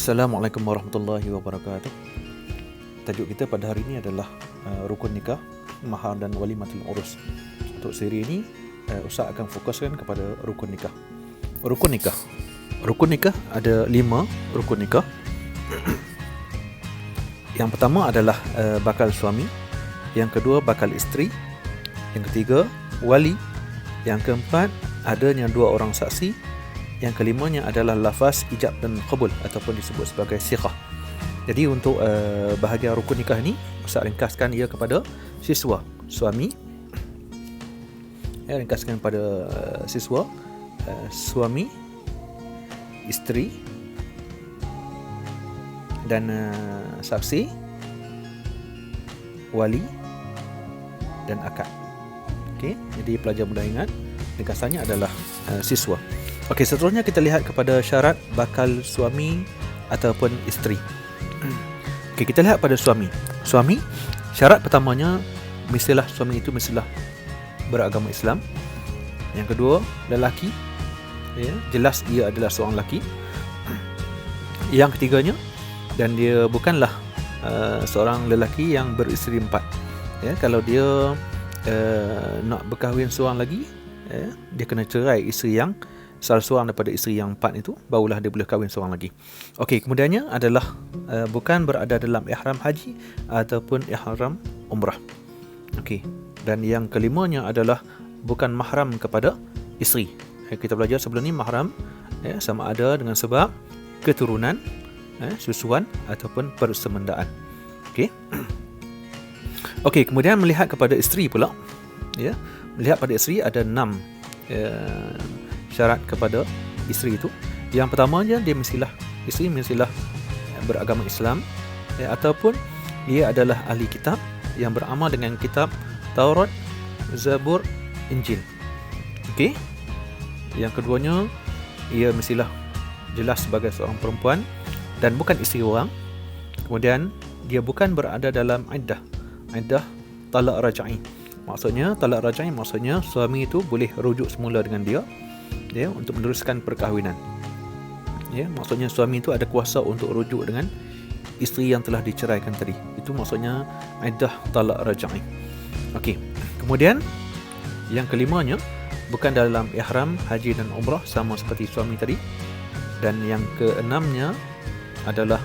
Assalamualaikum warahmatullahi wabarakatuh. Tajuk kita pada hari ini adalah rukun nikah, mahar dan walimatul urus. Untuk siri ini, Ustaz akan fokuskan kepada rukun nikah. Rukun nikah ada 5 rukun nikah. Yang pertama adalah bakal suami, yang kedua bakal isteri, yang ketiga wali, yang keempat adanya 2 orang saksi, yang kelimanya adalah lafaz ijab dan qabul ataupun disebut sebagai sighah. Jadi untuk bahagian rukun nikah ni, Ustaz ringkaskan ia kepada siswa suami, ringkaskan pada siswa suami, isteri dan saksi, wali dan akad. Okey, jadi pelajar mudah ingat ringkasannya adalah siswa. Okey, seterusnya kita lihat kepada syarat bakal suami ataupun isteri. Okey, kita lihat pada suami. Suami, syarat pertamanya suami itu mestilah beragama Islam. Yang kedua, lelaki, jelas ia adalah seorang lelaki. Yang ketiganya, dan dia bukanlah seorang lelaki yang beristeri 4. Kalau dia nak berkahwin seorang lagi, dia kena cerai isteri yang salah seorang daripada isteri yang 4 itu, barulah dia boleh kahwin seorang lagi. Okey, kemudiannya adalah bukan berada dalam ihram haji ataupun ihram umrah. Okey, dan yang kelimanya adalah bukan mahram kepada isteri. Kita belajar sebelum ni mahram sama ada dengan sebab keturunan, susuan ataupun persemendaan. Okey. Okey, kemudian melihat kepada isteri pula. Melihat pada isteri ada 6 syarat kepada isteri itu. Yang pertamanya, isteri mestilah beragama Islam, ataupun dia adalah ahli kitab yang beramal dengan kitab Taurat, Zabur, Injil. Okey. Yang keduanya, ia mestilah jelas sebagai seorang perempuan dan bukan isteri orang. Kemudian dia bukan berada dalam iddah talak raj'i. Maksudnya talak raj'i maksudnya suami itu boleh rujuk semula dengan dia, untuk meneruskan perkahwinan. Maksudnya suami itu ada kuasa untuk rujuk dengan isteri yang telah diceraikan tadi. Itu maksudnya iddah talak raj'i. Okey. Kemudian yang kelimanya bukan dalam ihram haji dan umrah sama seperti suami tadi. Dan yang keenamnya adalah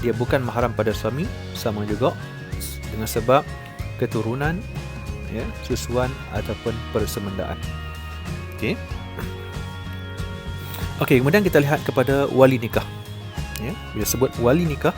dia bukan mahram pada suami, sama juga dengan sebab keturunan, susuan ataupun persemendaan. Okey. Okey, kemudian kita lihat kepada wali nikah. Bila sebut wali nikah,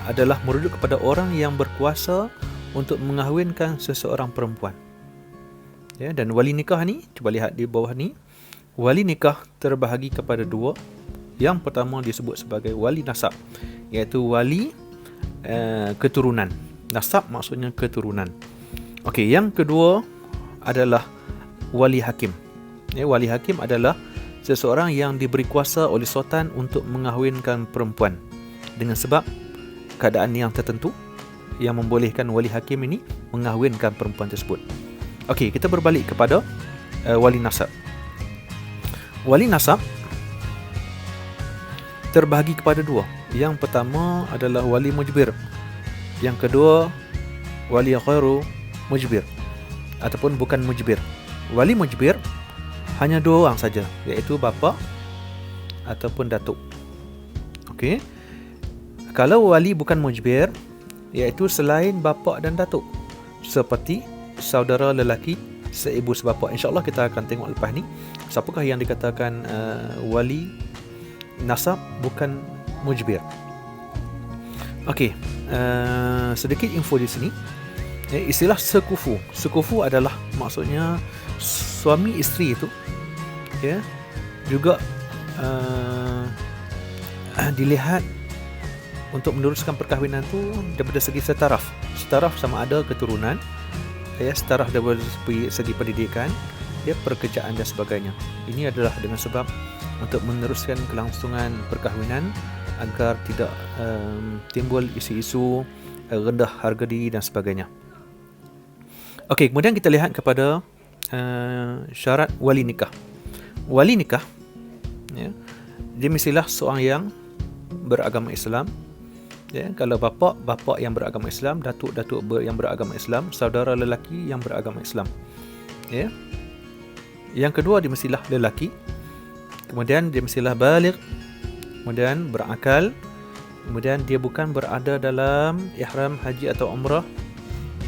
adalah merujuk kepada orang yang berkuasa untuk mengahwinkan seseorang perempuan. Dan wali nikah ni, cuba lihat di bawah ni, wali nikah terbahagi kepada 2. Yang pertama disebut sebagai wali nasab, iaitu wali keturunan. Nasab maksudnya keturunan. Okey, yang kedua adalah wali hakim. Wali hakim adalah seseorang yang diberi kuasa oleh sultan untuk mengahwinkan perempuan dengan sebab keadaan yang tertentu yang membolehkan wali hakim ini mengahwinkan perempuan tersebut. Okey, kita berbalik kepada wali nasab. Wali nasab terbahagi kepada 2. Yang pertama adalah wali mujbir. Yang kedua wali ghairu mujbir ataupun bukan mujbir. Wali mujbir hanya 2 orang saja, iaitu bapa ataupun datuk. Okey. Kalau wali bukan mujbir, iaitu selain bapa dan datuk, seperti saudara lelaki seibu sebapa. InsyaAllah kita akan tengok lepas ni siapakah yang dikatakan wali nasab bukan mujbir. Okey, sedikit info di sini. Istilah sekufu. Sekufu adalah maksudnya suami isteri itu juga dilihat untuk meneruskan perkahwinan tu daripada segi setaraf. Setaraf sama ada keturunan, setaraf daripada segi pendidikan, pekerjaan dan sebagainya. Ini adalah dengan sebab untuk meneruskan kelangsungan perkahwinan agar tidak timbul isu-isu rendah harga diri dan sebagainya. Okey, kemudian kita lihat kepada syarat wali nikah. Wali nikah dia mestilah seorang yang beragama Islam. Kalau bapa yang beragama Islam, datuk yang beragama Islam, saudara lelaki yang beragama Islam. Yang kedua, dia mestilah lelaki. Kemudian dia mestilah baligh, kemudian berakal, kemudian dia bukan berada dalam ihram haji atau umrah,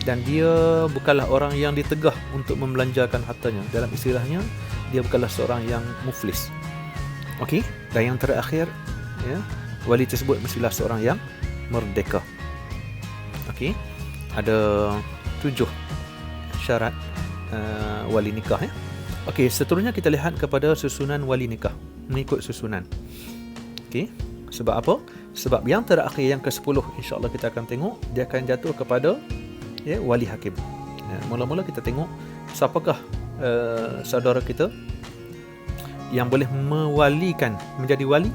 dan dia bukanlah orang yang ditegah untuk membelanjakan hartanya. Dalam istilahnya, dia bukanlah seorang yang muflis. Okey, dan yang terakhir, wali tersebut mestilah seorang yang merdeka. Okey, ada 7 syarat wali nikah. Okey, seterusnya kita lihat kepada susunan wali nikah, mengikut susunan. Okey, sebab apa? Sebab yang terakhir, yang ke-10, insya-Allah kita akan tengok, dia akan jatuh kepada wali hakim. Mula-mula kita tengok siapakah saudara kita yang boleh mewalikan, menjadi wali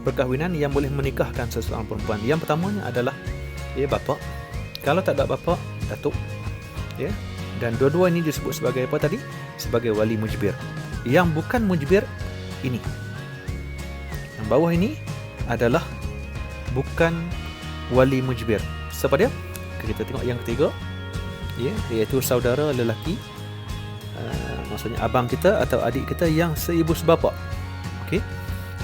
perkahwinan, yang boleh menikahkan seseorang perempuan. Yang pertamanya adalah bapa. Kalau tak ada bapa, datuk. Dan dua-dua ini disebut sebagai apa tadi? Sebagai wali mujbir. Yang bukan mujbir ini, yang bawah ini adalah bukan wali mujbir. Siapa dia? Kita tengok yang ketiga, iaitu saudara lelaki, maksudnya abang kita atau adik kita yang seibu sebapa.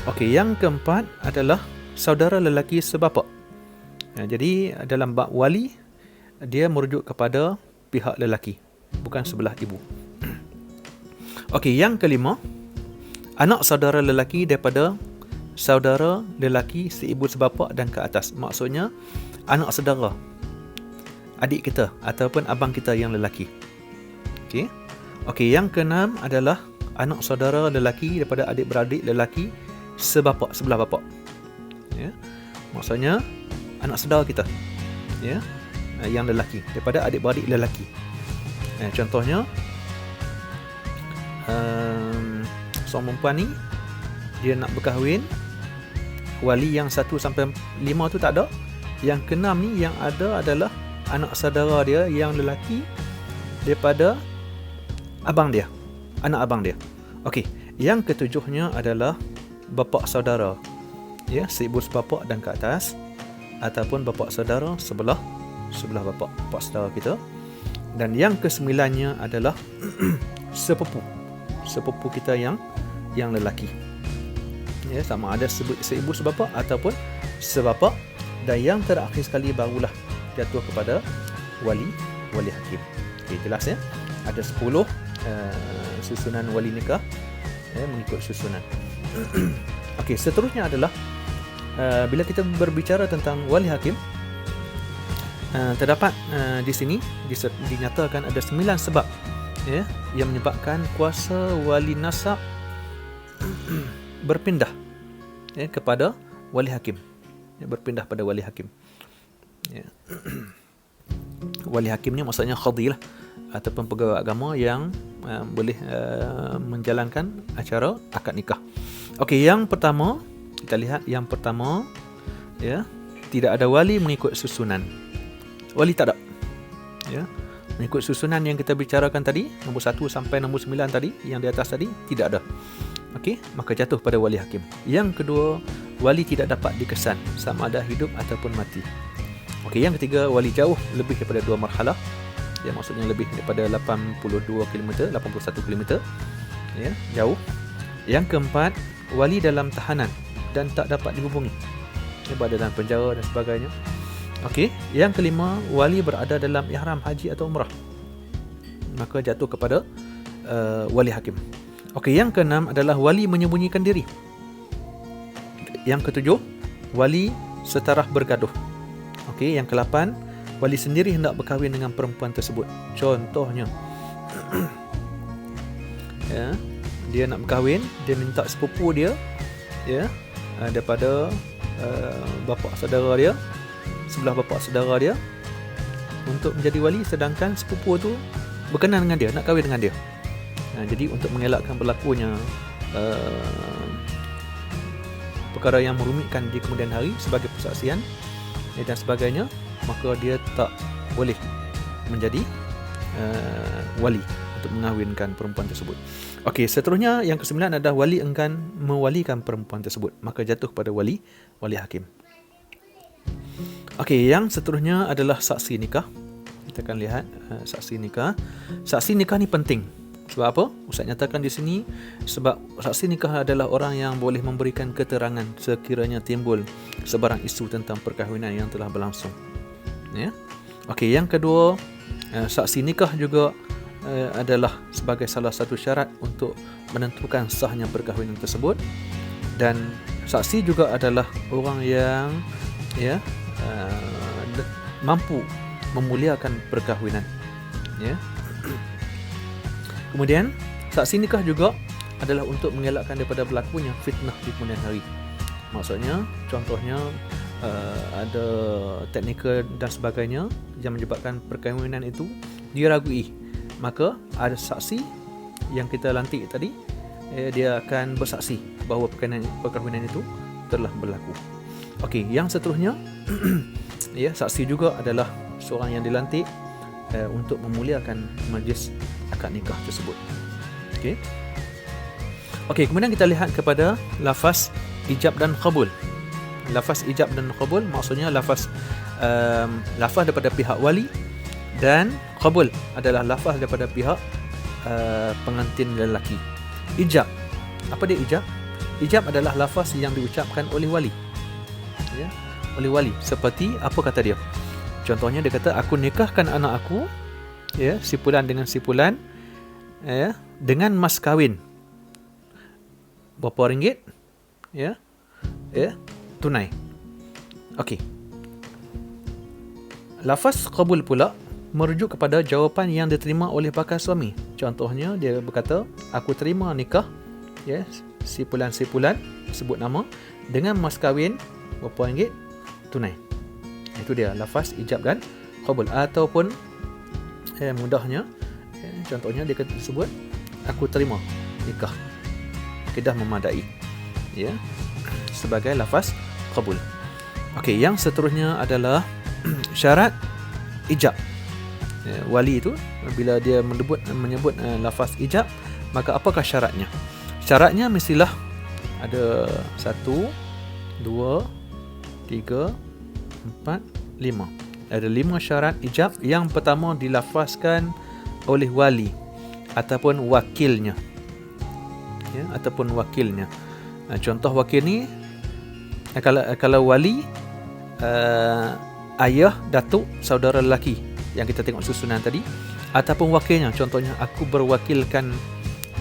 Okey, yang keempat adalah saudara lelaki sebapa. Jadi dalam bab wali, dia merujuk kepada pihak lelaki, bukan sebelah ibu. Okey, yang kelima, anak saudara lelaki daripada saudara lelaki seibu sebapa dan ke atas. Maksudnya anak saudara, adik kita ataupun abang kita yang lelaki. Okey, yang keenam adalah anak saudara lelaki daripada adik-beradik lelaki sebapa, sebelah bapa. Maksudnya anak saudara kita, yang lelaki daripada adik-beradik lelaki. Contohnya, seorang perempuan ni, dia nak berkahwin, wali yang 1 sampai 5 tu tak ada. Yang keenam ni yang ada adalah anak saudara dia yang lelaki daripada abang dia, anak abang dia. Okey, yang ketujuhnya adalah bapa saudara, seibu sebapa dan ke atas, ataupun bapa saudara sebelah bapa saudara kita. Dan yang kesembilannya adalah sepupu kita yang lelaki, sama ada seibu sebapa ataupun sebapa. Dan yang terakhir sekali barulah jatuh kepada wali hakim. Okey, jelas ada 10 susunan wali nikah, mengikut susunan. Okey, seterusnya adalah bila kita berbicara tentang wali hakim, terdapat di sini dinyatakan ada 9 sebab yang menyebabkan kuasa wali nasab berpindah kepada wali hakim, berpindah pada wali hakim. Wali hakim ni maksudnya qadhi lah, ataupun pegawai agama yang boleh menjalankan acara akad nikah. Okey, yang pertama, kita lihat yang pertama, tidak ada wali mengikut susunan. Wali tak ada. Mengikut susunan yang kita bicarakan tadi, nombor 1 sampai nombor 9 tadi, yang di atas tadi, tidak ada. Okey, maka jatuh pada wali hakim. Yang kedua, wali tidak dapat dikesan sama ada hidup ataupun mati. Okey, yang ketiga, wali jauh lebih daripada 2 marhalah. Maksudnya lebih daripada 82 km, 81 km. Jauh. Yang keempat, wali dalam tahanan dan tak dapat dihubungi, berada dalam penjara dan sebagainya. Okey, yang kelima, wali berada dalam ihram haji atau umrah, maka jatuh kepada wali hakim. Okey, yang keenam adalah wali menyembunyikan diri. Yang ketujuh, wali setaraf bergaduh. Okey, yang ke-8, wali sendiri hendak berkahwin dengan perempuan tersebut. Contohnya, dia nak berkahwin, dia minta sepupu dia, daripada bapa saudara dia, sebelah bapa saudara dia, untuk menjadi wali, sedangkan sepupu tu berkenan dengan dia, nak kahwin dengan dia. Jadi untuk mengelakkan berlakunya perkara yang merumitkan di kemudian hari sebagai persaksian dan sebagainya, maka dia tak boleh menjadi wali. untuk mengahwinkan perempuan tersebut. Okey, seterusnya yang ke-9 adalah wali enggan mewalikan perempuan tersebut, maka jatuh kepada wali hakim. Okey, yang seterusnya adalah saksi nikah. Kita akan lihat saksi nikah. Saksi nikah ni penting. Sebab apa? Ustaz nyatakan di sini sebab saksi nikah adalah orang yang boleh memberikan keterangan sekiranya timbul sebarang isu tentang perkahwinan yang telah berlangsung. Ya. Okey, yang kedua, saksi nikah juga adalah sebagai salah satu syarat untuk menentukan sahnya perkahwinan tersebut, dan saksi juga adalah orang yang mampu memuliakan perkahwinan. Ya. Kemudian saksi nikah juga adalah untuk mengelakkan daripada berlakunya fitnah di kemudian hari. Maksudnya, contohnya ada teknikal dan sebagainya yang menyebabkan perkahwinan itu diragui, maka ada saksi yang kita lantik tadi, dia akan bersaksi bahawa perkahwinan itu telah berlaku. Okey, yang seterusnya saksi juga adalah seorang yang dilantik untuk memuliakan majlis akad nikah tersebut. Okey, kemudian kita lihat kepada lafaz ijab dan qabul. Lafaz ijab dan qabul maksudnya lafaz daripada pihak wali, dan qabul adalah lafaz daripada pihak pengantin lelaki. Ijab, apa dia ijab? Ijab adalah lafaz yang diucapkan oleh wali. Ya, oleh wali. Seperti apa kata dia? Contohnya dia kata, aku nikahkan anak aku, si fulan dengan si fulan, dengan mas kahwin berapa ringgit? Tunai. Okey. Lafaz qabul pula merujuk kepada jawapan yang diterima oleh bakal suami. Contohnya dia berkata, aku terima nikah si fulan sebut nama dengan mas kahwin berapa ringgit tunai. Itu dia lafaz ijab dan qabul. Ataupun mudahnya, contohnya dia sebut, aku terima nikah, dah memadai, sebagai lafaz qabul. Okey, yang seterusnya adalah syarat ijab. Wali itu bila dia menyebut lafaz ijab, maka apakah syaratnya? Syaratnya mestilah ada 1, 2, 3, 4, 5. Ada 5 syarat ijab. Yang pertama dilafazkan oleh wali ataupun wakilnya. Contoh wakil ni, kalau wali, ayah, datuk, saudara lelaki yang kita tengok susunan tadi, ataupun wakilnya, contohnya aku berwakilkan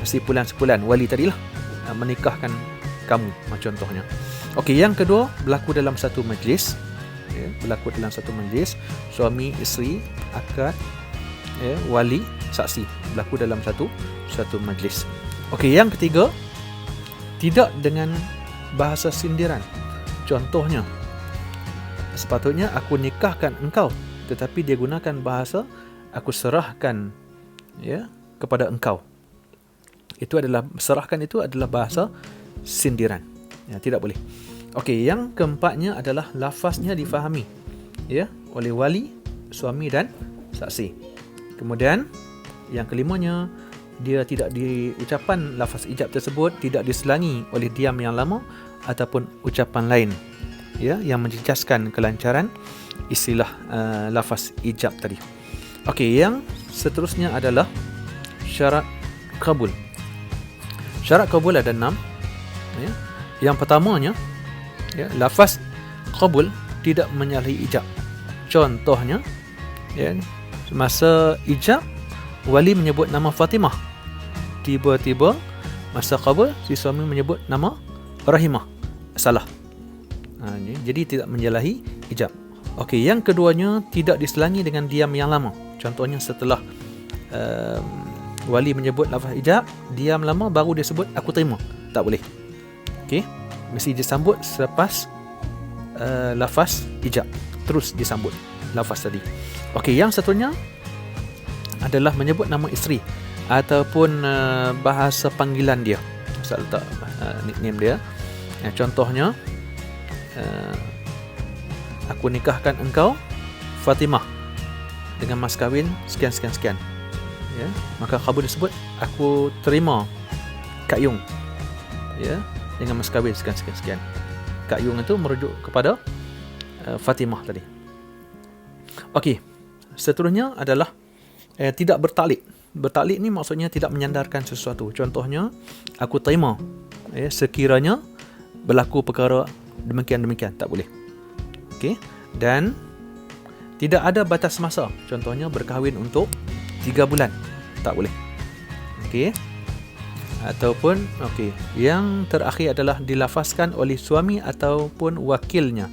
si fulan, wali tadilah, menikahkan kamu, contohnya. Okey, yang kedua, berlaku dalam satu majlis, suami isteri akad, wali saksi, berlaku dalam satu majlis. Okey, yang ketiga, tidak dengan bahasa sindiran. Contohnya, sepatutnya aku nikahkan engkau, tetapi dia gunakan bahasa aku serahkan kepada engkau. Serahkan itu adalah bahasa sindiran. Tidak boleh. Okey, yang keempatnya adalah lafaznya difahami oleh wali, suami dan saksi. Kemudian yang kelimanya, dia tidak diucapan lafaz ijab tersebut tidak diselangi oleh diam yang lama ataupun ucapan lain yang menjejaskan kelancaran istilah lafaz ijab tadi. Okey, yang seterusnya adalah syarat qabul. Syarat qabul ada 6. Yang pertamanya, lafaz qabul tidak menyalahi ijab. Contohnya, masa ijab wali menyebut nama Fatimah, tiba-tiba masa qabul si suami menyebut nama Rahimah. Salah. Jadi tidak menyalahi ijab. Okey, yang keduanya tidak diselangi dengan diam yang lama. Contohnya setelah wali menyebut lafaz ijab, diam lama baru dia sebut aku terima. Tak boleh. Okey, mesti disambut selepas lafaz ijab, terus disambut lafaz tadi. Okey, yang satunya adalah menyebut nama isteri ataupun bahasa panggilan dia, asal letak nickname dia. Contohnya, aku nikahkan engkau Fatimah dengan mas kahwin sekian. ya, maka khabar disebut aku terima Kak Yung, ya, dengan mas kahwin sekian. Kak Yung itu merujuk kepada Fatimah tadi. Okey, seterusnya adalah tidak bertaklid. Bertaklid ni maksudnya tidak menyandarkan sesuatu. Contohnya, aku terima sekiranya berlaku perkara demikian, tak boleh. Okey, dan tidak ada batas masa. Contohnya berkahwin untuk 3 bulan, tak boleh. Okey. Ataupun yang terakhir adalah dilafazkan oleh suami ataupun wakilnya.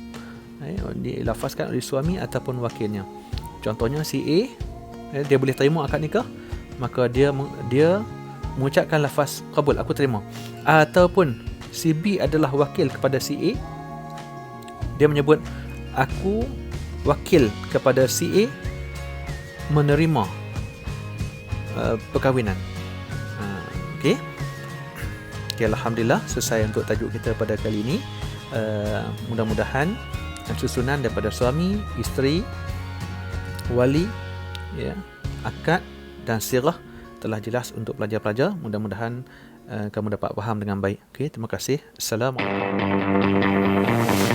Dilafazkan oleh suami ataupun wakilnya. Contohnya si A, dia boleh terima akad nikah, maka dia mengucapkan lafaz qabul, aku terima. Ataupun si B adalah wakil kepada si A, dia menyebut aku wakil kepada si A menerima perkahwinan. Okey. Okay, alhamdulillah selesai untuk tajuk kita pada kali ini. Mudah-mudahan susunan daripada suami, isteri, wali, ya, akad dan sirah telah jelas untuk pelajar-pelajar. Mudah-mudahan kamu dapat faham dengan baik. Okey, terima kasih. Assalamualaikum.